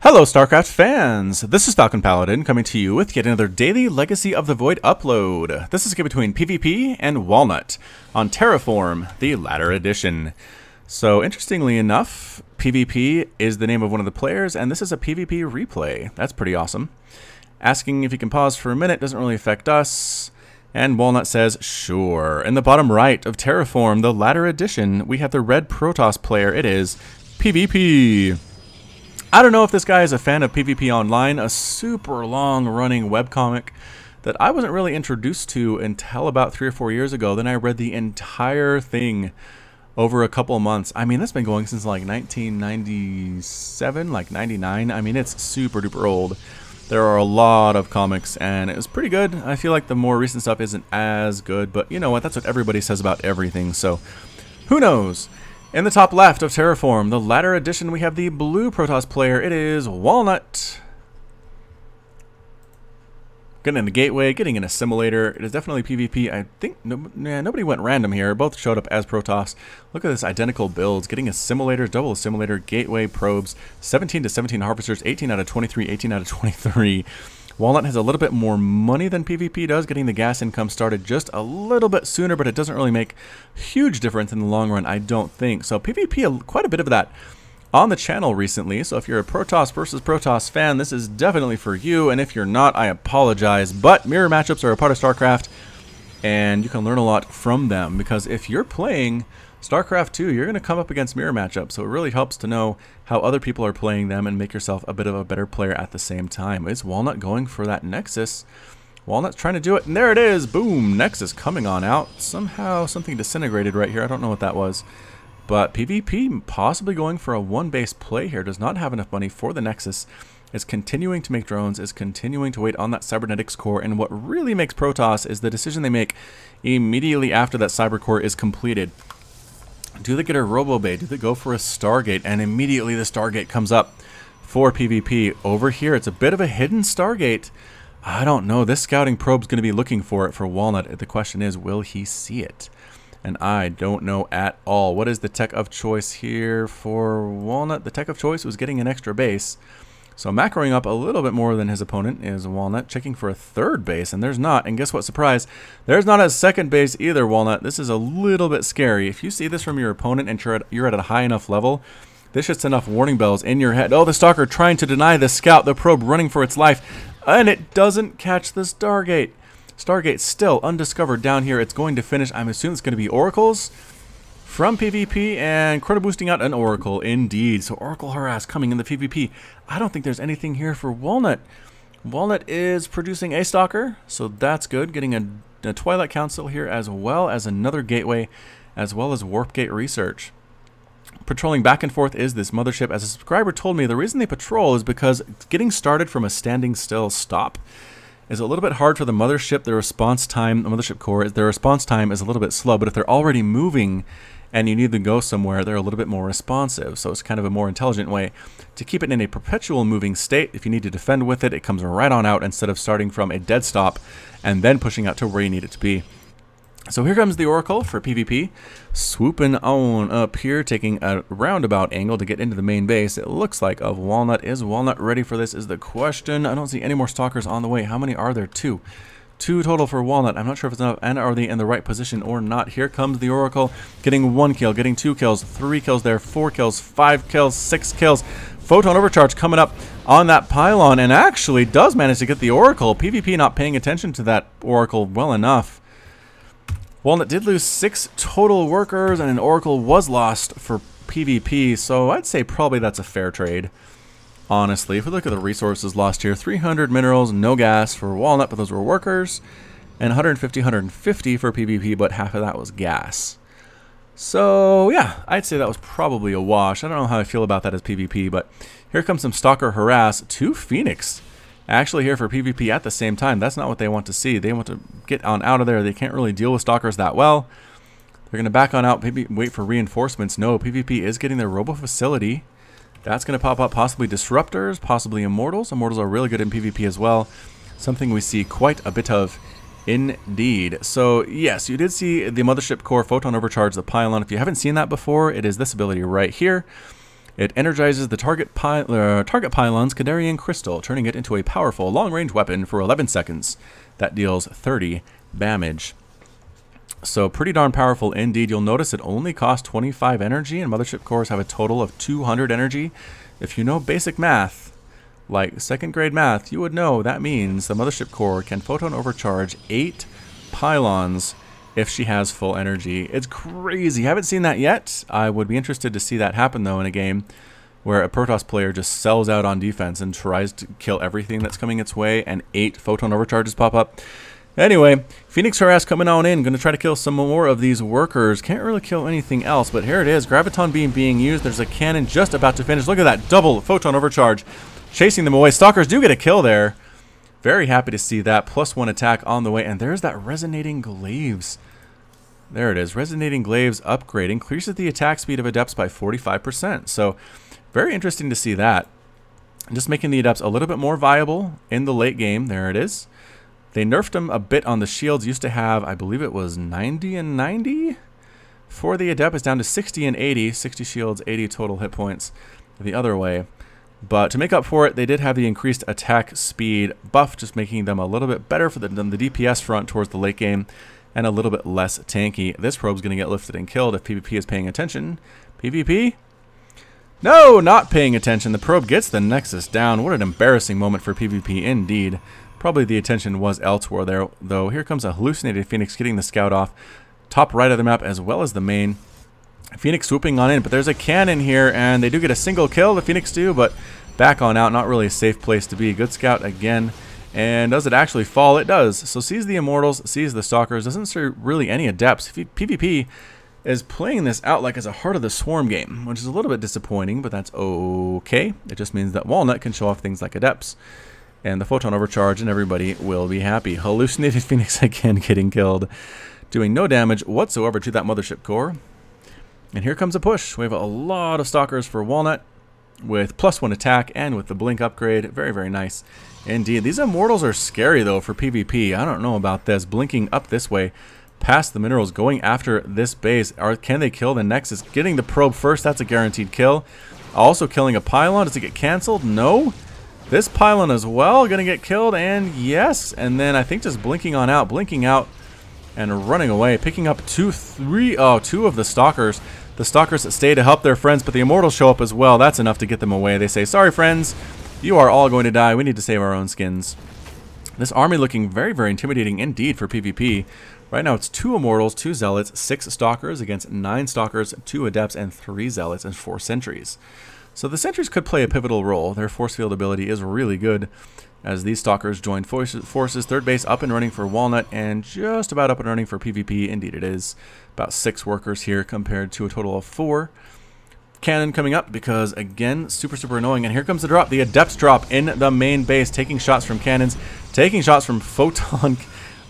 Hello StarCraft fans! This is Falcon Paladin coming to you with yet another daily Legacy of the Void upload. This is a game between PvP and Walnut on Terraform, the latter edition. So interestingly enough, PvP is the name of one of the players, and this is a PvP replay. That's pretty awesome. Asking if you can pause for a minute doesn't really affect us. And Walnut says, sure. In the bottom right of Terraform, the latter edition, we have the red Protoss player. It is PvP. I don't know if this guy is a fan of PvP Online, a super long-running webcomic that I wasn't really introduced to until about 3 or 4 years ago. Then I read the entire thing over a couple of months. I mean, that's been going since like 1997, like 99. I mean, it's super duper old. There are a lot of comics, and it was pretty good. I feel like the more recent stuff isn't as good, but you know what? That's what everybody says about everything, so who knows? In the top left of Terraform, the latter edition, we have the blue Protoss player. It is Walnut. Getting in the gateway, getting in a simulator. It is definitely PvP. I think nobody went random here. Both showed up as Protoss. Look at this identical builds. Getting a simulator, double a simulator, gateway, probes, 17 to 17 harvesters, 18 out of 23, 18 out of 23. Walnut has a little bit more money than PvP does, getting the gas income started just a little bit sooner, but it doesn't really make huge difference in the long run, I don't think. So PvP, quite a bit of that on the channel recently. So if you're a Protoss versus Protoss fan, this is definitely for you. And if you're not, I apologize. But mirror matchups are a part of StarCraft, and you can learn a lot from them. Because if you're playing StarCraft 2, you're going to come up against mirror matchups, so it really helps to know how other people are playing them and make yourself a bit of a better player at the same time. Is Walnut going for that Nexus? Walnut's trying to do it, and there it is! Boom! Nexus coming on out. Somehow something disintegrated right here. I don't know what that was. But PvP possibly going for a one-base play here. Does not have enough money for the Nexus. Is continuing to make drones, is continuing to wait on that cybernetics core, and what really makes Protoss is the decision they make immediately after that cyber core is completed. Do they get a Robo-Bay? Do they go for a Stargate? And immediately the Stargate comes up for PvP. Over here, it's a bit of a hidden Stargate. I don't know. This scouting probe's going to be looking for it for Walnut. The question is, will he see it? And I don't know at all. What is the tech of choice here for Walnut? The tech of choice was getting an extra base. So macroing up a little bit more than his opponent is Walnut, checking for a third base, and there's not. And guess what? Surprise! There's not a second base either, Walnut. This is a little bit scary. If you see this from your opponent and you're at a high enough level, this should send off warning bells in your head. Oh, the Stalker trying to deny the scout, the probe running for its life, and it doesn't catch the Stargate. Stargate still undiscovered down here. It's going to finish. I'm assuming it's going to be Oracles from PvP, and chrono boosting out an Oracle indeed. So Oracle harass coming in the PvP. I don't think there's anything here for Walnut. Walnut is producing a Stalker, so that's good. Getting a Twilight Council here, as well as another gateway, as well as Warp Gate research. Patrolling back and forth is this mothership. As a subscriber told me, the reason they patrol is because getting started from a standing still stop is a little bit hard for the mothership. The response time, the mothership core, their response time is a little bit slow, but if they're already moving and you need to go somewhere, they're a little bit more responsive. So it's kind of a more intelligent way to keep it in a perpetual moving state. If you need to defend with it, it comes right on out instead of starting from a dead stop and then pushing out to where you need it to be. So here comes the Oracle for PvP, swooping on up here, taking a roundabout angle to get into the main base. It looks like of Walnut. Is Walnut ready for this is the question. I don't see any more Stalkers on the way. How many are there? Two total for Walnut. I'm not sure if it's enough, and are they in the right position or not. Here comes the Oracle, getting 1 kill, getting 2 kills, 3 kills there, 4 kills, 5 kills, 6 kills. Photon overcharge coming up on that pylon, and actually does manage to get the Oracle. PvP not paying attention to that Oracle well enough. Walnut did lose 6 total workers, and an Oracle was lost for PvP, so I'd say probably that's a fair trade. Honestly, if we look at the resources lost here, 300 minerals, no gas for Walnut, but those were workers, and 150 for PvP, but half of that was gas. So yeah, I'd say that was probably a wash. I don't know how I feel about that as PvP, but here comes some Stalker harass. 2 Phoenix actually here for PvP at the same time. That's not what they want to see. They want to get on out of there. They can't really deal with Stalkers that well. They're going to back on out, maybe wait for reinforcements. No, PvP is getting their Robo Facility. That's going to pop up possibly Disruptors, possibly Immortals. Immortals are really good in PvP as well. Something we see quite a bit of indeed. So yes, you did see the Mothership Core Photon Overcharge the Pylon. If you haven't seen that before, it is this ability right here. It energizes the target pylon's Canarian crystal, turning it into a powerful long-range weapon for 11 seconds. That deals 30 damage. So pretty darn powerful indeed. You'll notice it only costs 25 energy, and mothership cores have a total of 200 energy. If you know basic math, like second grade math, you would know that means the mothership core can photon overcharge 8 pylons if she has full energy. It's crazy. Haven't seen that yet. I would be interested to see that happen though in a game where a Protoss player just sells out on defense and tries to kill everything that's coming its way and 8 photon overcharges pop up. Anyway, Phoenix Harass coming on in. Going to try to kill some more of these workers. Can't really kill anything else, but here it is. Graviton beam being used. There's a cannon just about to finish. Look at that double photon overcharge. Chasing them away. Stalkers do get a kill there. Very happy to see that. +1 attack on the way. And there's that Resonating Glaives. There it is. Resonating Glaives upgrade. Increases the attack speed of Adepts by 45%. So, very interesting to see that. Just making the Adepts a little bit more viable in the late game. There it is. They nerfed them a bit on the shields. Used to have, I believe it was 90 and 90? For the Adept, it's down to 60 and 80. 60 shields, 80 total hit points the other way. But to make up for it, they did have the increased attack speed buff, just making them a little bit better for the DPS front towards the late game, and a little bit less tanky. This probe's going to get lifted and killed if PvP is paying attention. PvP? No, not paying attention. The probe gets the Nexus down. What an embarrassing moment for PvP indeed. Probably the attention was elsewhere there, though. Here comes a hallucinated Phoenix getting the scout off. Top right of the map as well as the main. Phoenix swooping on in, but there's a cannon here, and they do get a single kill, the Phoenix do, but back on out. Not really a safe place to be. Good scout again. And does it actually fall? It does. So sees the Immortals, sees the Stalkers, doesn't see really any Adepts. PvP is playing this out like as a Heart of the Swarm game, which is a little bit disappointing, but that's okay. It just means that Walnut can show off things like Adepts and the photon overcharge, and everybody will be happy. Hallucinated Phoenix again getting killed, doing no damage whatsoever to that mothership core. And here comes a push. We have a lot of Stalkers for Walnut with +1 attack and with the blink upgrade. Very, very nice indeed. These Immortals are scary though for PvP. I don't know about this. Blinking up this way past the minerals, going after this base. Can they kill the Nexus? Getting the probe first, that's a guaranteed kill. Also killing a pylon. Does it get canceled? No. This pylon as well going to get killed, and yes. And then I think just blinking out and running away, picking up two of the Stalkers. The Stalkers that stay to help their friends, but the Immortals show up as well. That's enough to get them away. They say, sorry friends, you are all going to die. We need to save our own skins. This army looking very, very intimidating indeed for PvP. Right now it's 2 Immortals, 2 Zealots, 6 Stalkers against 9 Stalkers, 2 Adepts, and 3 Zealots, and 4 Sentries. So the Sentries could play a pivotal role. Their force field ability is really good, as these Stalkers join forces. Third base up and running for Walnut, and just about up and running for PvP. Indeed it is. About 6 workers here compared to a total of 4. Cannon coming up because, again, super annoying. And here comes the drop. The Adepts drop in the main base, taking shots from cannons, taking shots from photon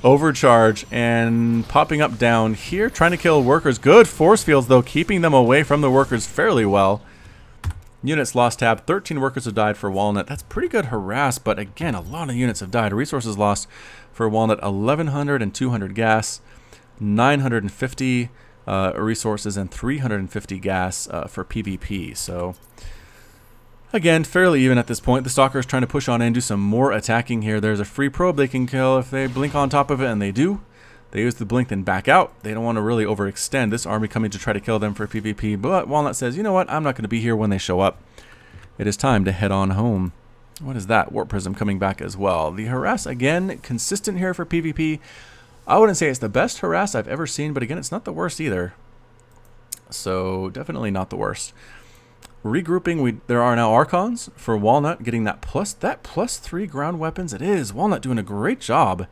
overcharge, and popping up down here, trying to kill workers. Good force fields, though, keeping them away from the workers fairly well. Units lost tab. 13 workers have died for Walnut. That's pretty good harass, but again, a lot of units have died. Resources lost for Walnut, 1,100 and 200 gas, 950 resources, and 350 gas for PvP. So, again, fairly even at this point. The Stalkers trying to push on in, do some more attacking here. There's a free probe they can kill if they blink on top of it, and they do. They use the blink, then back out. They don't want to really overextend. This army coming to try to kill them for PvP, but Walnut says, you know what, I'm not going to be here when they show up. It is time to head on home. What is that? Warp Prism coming back as well. The harass, again, consistent here for PvP. I wouldn't say it's the best harass I've ever seen, but again, it's not the worst either. So, definitely not the worst. Regrouping, there are now Archons for Walnut, getting that +3 ground weapons. It is. Walnut doing a great job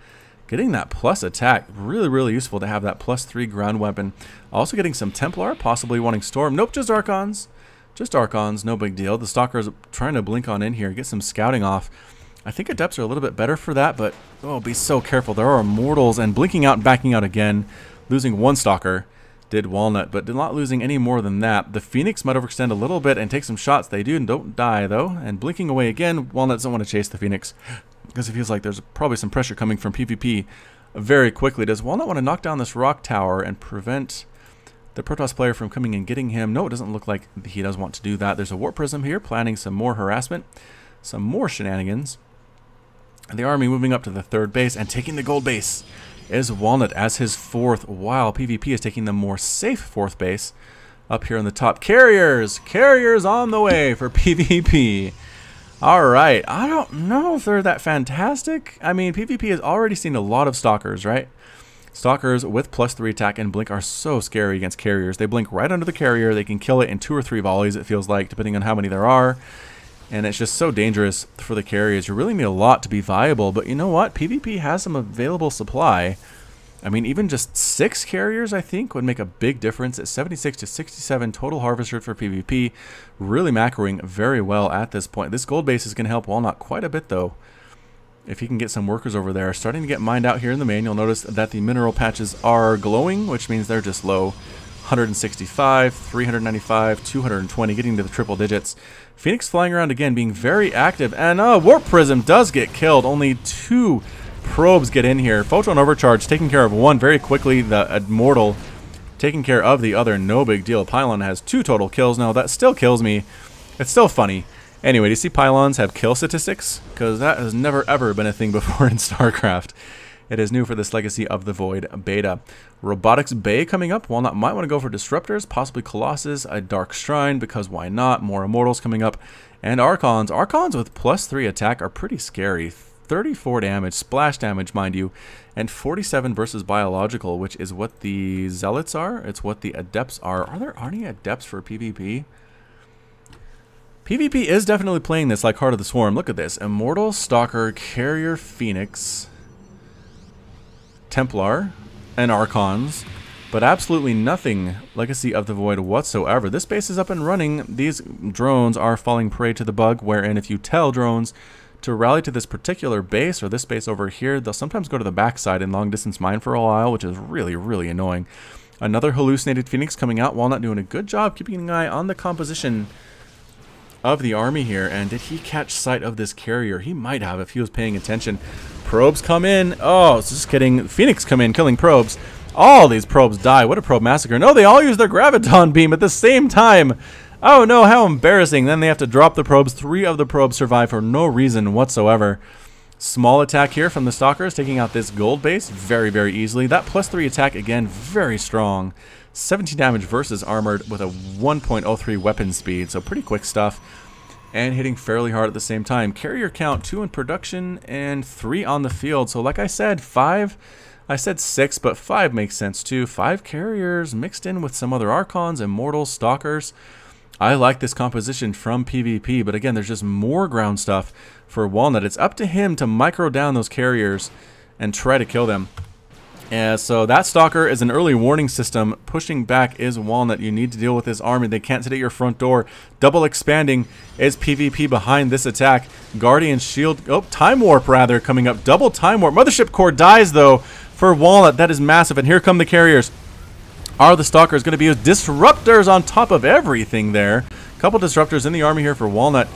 getting that plus attack. Really, really useful to have that +3 ground weapon. Also getting some Templar, possibly wanting Storm. Nope, just Archons. Just Archons, no big deal. The Stalkers trying to blink on in here, get some scouting off. I think Adepts are a little bit better for that, but oh, be so careful. There are Immortals, and blinking out and backing out again. Losing 1 Stalker did Walnut, but not losing any more than that. The Phoenix might overextend a little bit and take some shots. They do and don't die, though. And blinking away again, Walnut doesn't want to chase the Phoenix because it feels like there's probably some pressure coming from PvP very quickly. Does Walnut want to knock down this rock tower and prevent the Protoss player from coming and getting him. No, it doesn't look like he does want to do that. There's a Warp Prism here, planning some more harassment, some more shenanigans. And the army moving up to the 3rd base and taking the gold base is Walnut as his 4th, while PvP is taking the more safe 4th base up here on the top. Carriers on the way for PvP. All right, I don't know if they're that fantastic. I mean, PvP has already seen a lot of Stalkers, right? Stalkers with +3 attack and blink are so scary against carriers. They blink right under the carrier. They can kill it in 2 or 3 volleys, it feels like, depending on how many there are. And it's just so dangerous for the carriers. You really need a lot to be viable. But you know what? PvP has some available supply. I mean, even just 6 carriers, I think, would make a big difference. At 76 to 67 total harvest rate for PvP. Really macroing very well at this point. This gold base is going to help Walnut quite a bit, though. If he can get some workers over there. Starting to get mined out here in the main. You'll notice that the mineral patches are glowing, which means they're just low. 165, 395, 220, getting to the triple digits. Phoenix flying around again, being very active. And Warp Prism does get killed. Only 2 probes get in here. Photon Overcharge taking care of 1 very quickly. The Immortal taking care of the other. No big deal. Pylon has 2 total kills. Now, that still kills me. It's still funny. Anyway, do you see pylons have kill statistics? Because that has never ever been a thing before in StarCraft. It is new for this Legacy of the Void beta. Robotics Bay coming up. Walnut might want to go for Disruptors, possibly Colossus, a Dark Shrine, because why not? More Immortals coming up. And Archons. Archons with +3 attack are pretty scary. 34 damage, splash damage, mind you, and 47 versus Biological, which is what the Zealots are. It's what the Adepts are. Are there any Adepts for PvP? PvP is definitely playing this like Heart of the Swarm. Look at this. Immortal, Stalker, Carrier, Phoenix, Templar, and Archons. But absolutely nothing Legacy of the Void whatsoever. This base is up and running. These drones are falling prey to the bug, wherein if you tell drones to rally to this particular base or this base over here, they'll sometimes go to the backside and long distance mine for a while, which is really, really annoying. Another hallucinated Phoenix coming out. Walnut doing a good job keeping an eye on the composition of the army here. And did he catch sight of this carrier? He might have if he was paying attention. Probes come in. Oh, just kidding. Phoenix come in killing probes. All these probes die. What a probe massacre. No, they all use their graviton beam at the same time. Oh no, how embarrassing. Then they have to drop the probes. 3 of the probes survive for no reason whatsoever. Small attack here from the Stalkers, taking out this gold base very, very easily. That +3 attack, again, very strong. 17 damage versus armored with a 1.03 weapon speed, so pretty quick stuff. And hitting fairly hard at the same time. Carrier count, 2 in production and 3 on the field. So like I said, 5. I said 6, but 5 makes sense too. 5 carriers mixed in with some other Archons, Immortals, Stalkers. I like this composition from PvP, but again, there's just more ground stuff for Walnut. It's up to him to micro down those carriers and try to kill them. So that Stalker is an early warning system. Pushing back is Walnut. You need to deal with this army. They can't sit at your front door. Double expanding is PvP behind this attack. Guardian Shield, oh, Time Warp rather, coming up. Double Time Warp. Mothership Core dies though for Walnut. That is massive. And here come the carriers. Are the Stalkers going to be used? Disruptors on top of everything there. Couple Disruptors in the army here for Walnut.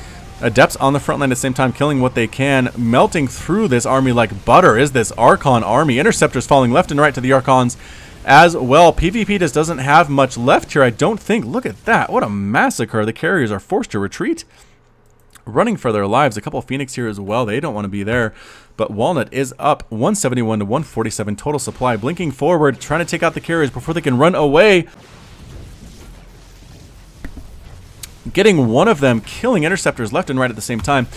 Adepts on the front line at the same time, killing what they can. Melting through this army like butter is this Archon army. Interceptors falling left and right to the Archons as well. PvP just doesn't have much left here, I don't think. Look at that. What a massacre. The carriers are forced to retreat, running for their lives. A couple of Phoenix here as well. They don't want to be there. But Walnut is up 171 to 147 total supply. Blinking forward, trying to take out the carriers before they can run away. Getting one of them, killing interceptors left and right at the same time.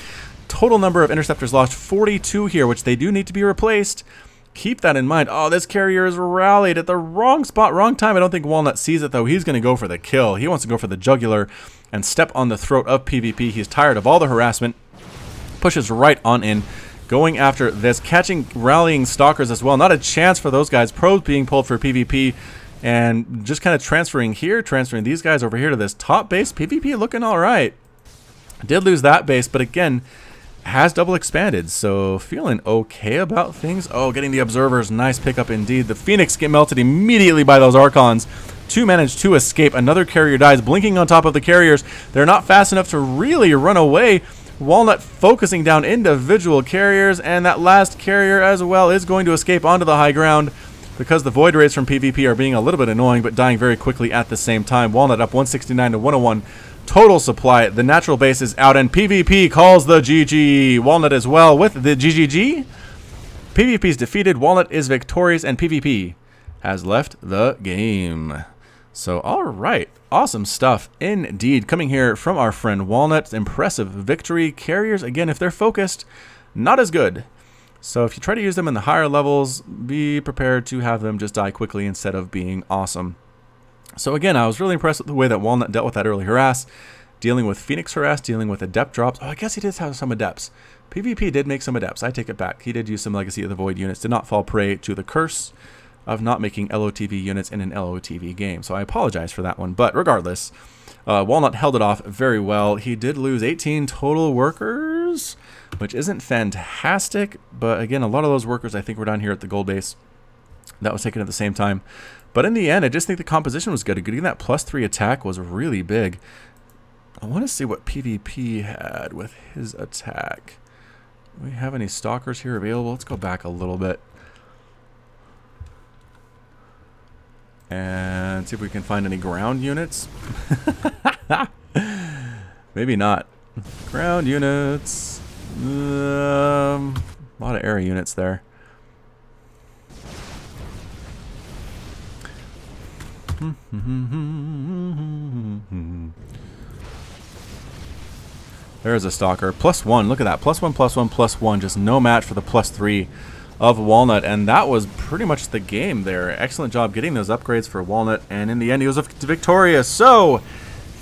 Total number of interceptors lost, 42 here, which they do need to be replaced. Keep that in mind. Oh, this carrier is rallied at the wrong spot, wrong time. I don't think Walnut sees it, though. He's going to go for the kill. He wants to go for the jugular and step on the throat of PvP. He's tired of all the harassment. Pushes right on in, going after this, catching rallying Stalkers as well. Not a chance for those guys. Probes being pulled for PvP. And just kind of transferring here, transferring these guys over here to this top base. PvP looking all right. Did lose that base, but again, has double expanded. So feeling okay about things. Oh, getting the observers. Nice pickup indeed. The Phoenix get melted immediately by those Archons. 2 managed to escape. Another carrier dies, blinking on top of the carriers. They're not fast enough to really run away. Walnut focusing down individual carriers, and that last carrier as well is going to escape onto the high ground. because the void rays from PvP are being a little bit annoying, but dying very quickly at the same time. Walnut up 169 to 101. Total supply. The natural base is out, and PvP calls the GG. Walnut as well with the GGG. PvP is defeated, Walnut is victorious, and PvP has left the game. So, alright. Awesome stuff indeed. Coming here from our friend Walnut. Impressive victory. Carriers, again, if they're focused, not as good. So if you try to use them in the higher levels, be prepared to have them just die quickly instead of being awesome. So again, I was really impressed with the way that Walnut dealt with that early harass. Dealing with Phoenix harass, dealing with adept drops. Oh, I guess he did have some adepts. PvP did make some adepts. I take it back. He did use some Legacy of the Void units. Did not fall prey to the curse of not making LOTV units in an LOTV game. So I apologize for that one. But regardless, Walnut held it off very well. He did lose 18 total workers, which isn't fantastic. But again, a lot of those workers I think were down here at the gold base. That was taken at the same time. But in the end, I just think the composition was good. Getting that +3 attack was really big. I want to see what PvP had with his attack. Do we have any stalkers here available? Let's go back a little bit. And see if we can find any ground units. Maybe not. Ground units. A lot of area units there. There's a stalker. +1. Look at that. +1, +1, +1. Just no match for the +3 of Walnut. And that was pretty much the game there. Excellent job getting those upgrades for Walnut. And in the end, he was victorious. So,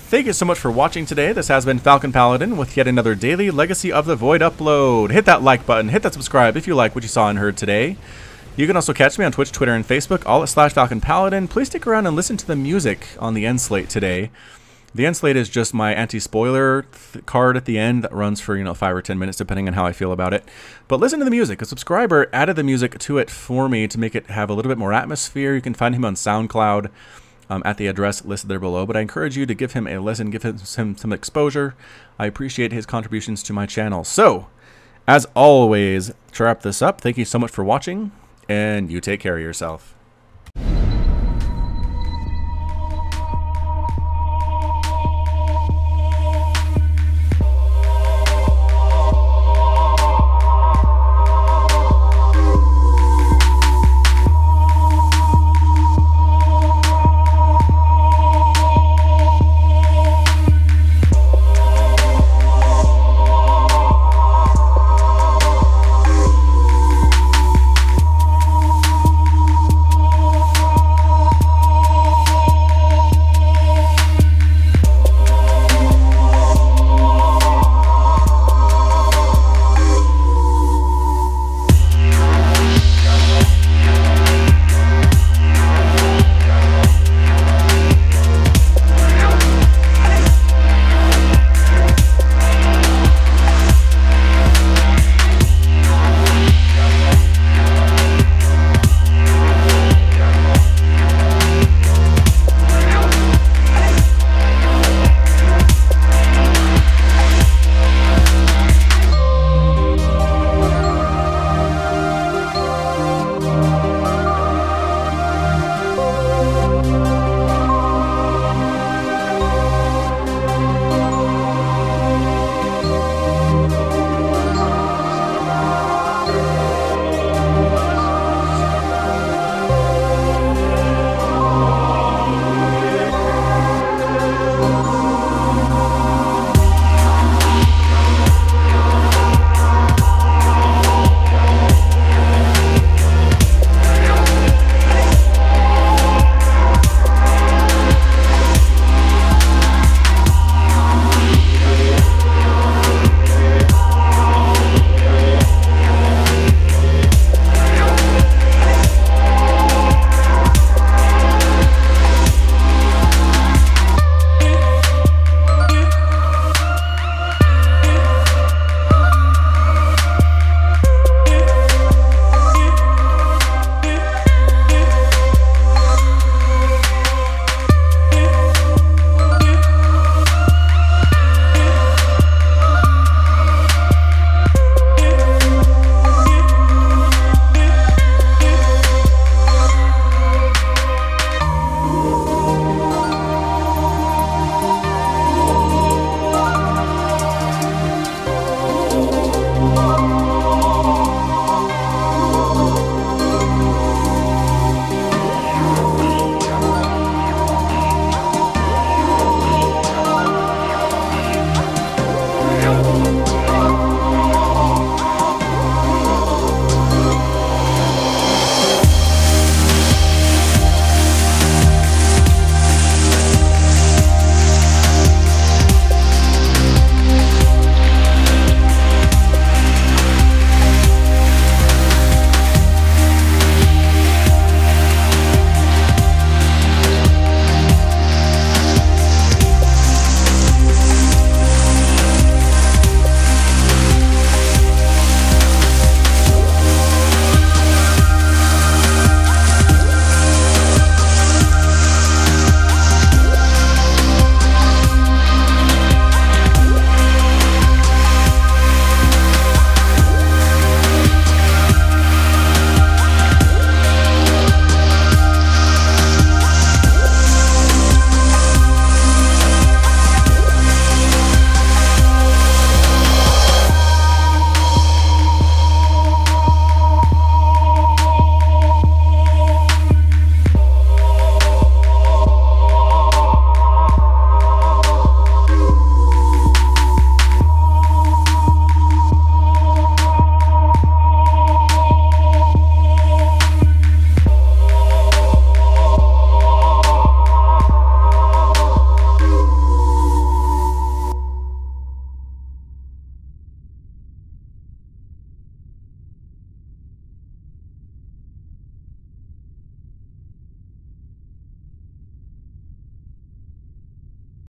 thank you so much for watching today. This has been Falcon Paladin with yet another daily Legacy of the Void upload. Hit that like button. Hit that subscribe if you like what you saw and heard today. You can also catch me on Twitch, Twitter, and Facebook, all at /Falcon Paladin. Please stick around and listen to the music on the end slate today. The end slate is just my anti-spoiler card at the end that runs for, 5 or 10 minutes, depending on how I feel about it. But listen to the music. A subscriber added the music to it for me to make it have a little bit more atmosphere. You can find him on SoundCloud at the address listed there below. But I encourage you to give him a listen, give him some exposure. I appreciate his contributions to my channel. So, as always, to wrap this up, thank you so much for watching, and you take care of yourself.